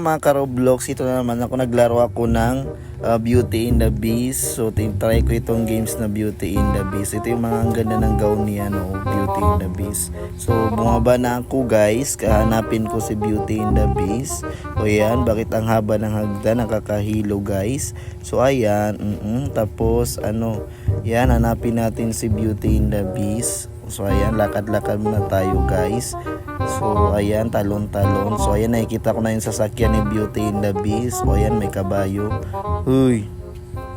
Mga ka-Roblox, ito na naman ako, naglaro ako ng Beauty in the Beast. So try ko itong games na Beauty in the Beast. Ito yung mga ang ganda ng gown niya, no? Beauty in the Beast. So bumaba na ako guys, kahanapin ko si Beauty in the Beast. O yan, bakit ang haba ng hagdan, nakakahilo guys. So ayan, tapos ano, yan, hanapin natin si Beauty in the Beast. So ayan, lakad-lakad muna tayo guys. So ayan, talon-talon. So ayan, nakikita ko na yung sasakyan ni Beauty in the Beast. O ayan, may kabayo. Huy,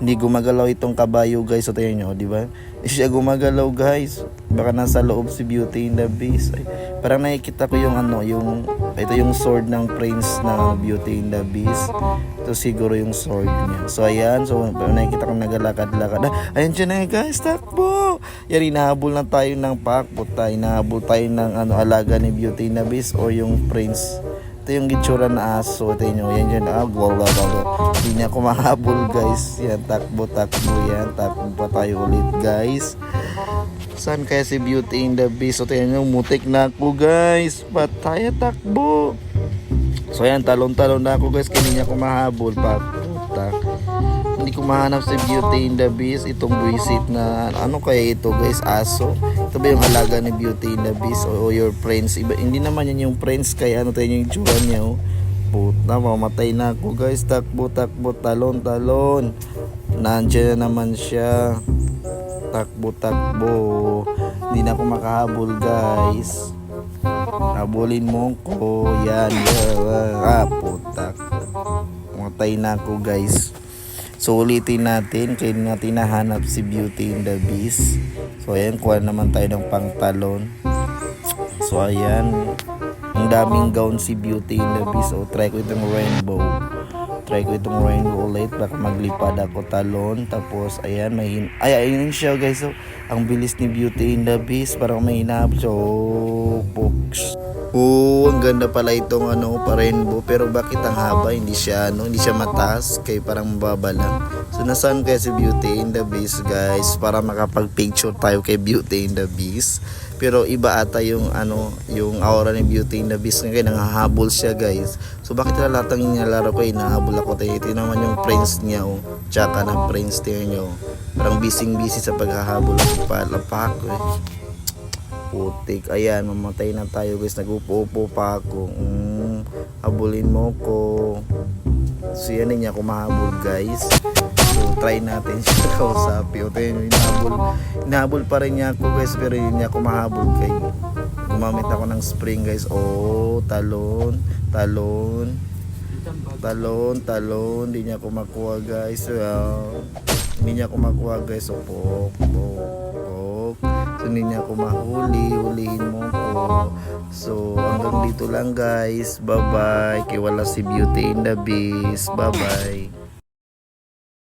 hindi gumagalaw itong kabayo guys. So tayo nyo, di ba? Hindi siya gumagalaw guys. Baka nasa loob si Beauty in the Beast. Ay, parang nakikita ko yung ano, ito yung sword ng prince na Beauty in the Beast. Ito siguro yung sword niya. So ayan, so nakikita ko nagalakad-lakad. Ayan siya na guys, takbo! Yan, hinahabol na tayo ng pakbo tayo. Hinahabol tayo ng alaga ni Beauty and the Beast o yung prince. Ito yung gitsura na aso. Ito nyo, yan dyan. Hindi niya ako mahabol guys. Yan, takbo-takbo yan. Takbo pa tayo ulit guys. Saan kaya si Beauty and the Beast? So ito nyo, mutik na ako guys. Patay, takbo. So yan, talon-talon na ako guys. Kaya hindi niya ako mahabol. Putak. Hindi ko mahanap si Beauty in the Beast. Itong buwisit na ano kaya ito guys, aso. Ito ba yung halaga ni Beauty in the Beast o your friends? Iba, hindi naman yan yung friends, kaya ano tayo yung itsura niya. Oh. Puta, mamatay na ako guys. Takbo, takbo, talon, talon. Nandiyan na naman siya. Takbo, takbo. Hindi na ako makahabol guys. Habulin mo ko. Yan. Putak. Mamatay na ako guys. So ulitin natin, kaya natin nahanap si Beauty in the Beast. So ayan, kuha naman tayo ng pangtalon. So ayan, ang daming gown si Beauty in the Beast. So try ko itong rainbow. Try ko itong rainbow ulit, baka maglipad ako talon. Tapos ayan, ayun siya guys. So ang bilis ni Beauty in the Beast, parang may hinahabol. So books. Ang ganda pala itong pa-rainbow, pero bakit ang haba? Hindi siya mataas, kaya parang mababa lang. So nasaan kaya si Beauty in the Beast guys, para makapag-picture tayo kay Beauty in the Beast. Pero iba ata yung yung aura ni Beauty in the Beast, kaya nanghahabol siya guys. So bakit lahat ng nilalaro ko nahabol ako tayo? Ito naman yung prince niya, tsaka ng prince niya, parang busy sa paghahabol ng palapak putik. Ayan, mamatay na tayo guys. Nag-upo-upo pa ako. Habulin mo ko. So yan, niya ako mahabol guys. So try natin siya kausapin. Hinahabol pa rin niya ako guys, pero yun niya ako mahabol kay. Gumamit ako ng spring guys. Talon, talon, talon, talon. Hindi niya ako makuha guys. Hindi niya ako makuha guys. Pok. So hindi niya ako hulihin mo ko. So hanggang dito lang guys. Bye bye. Kay wala si Beauty in the Beast. Bye bye.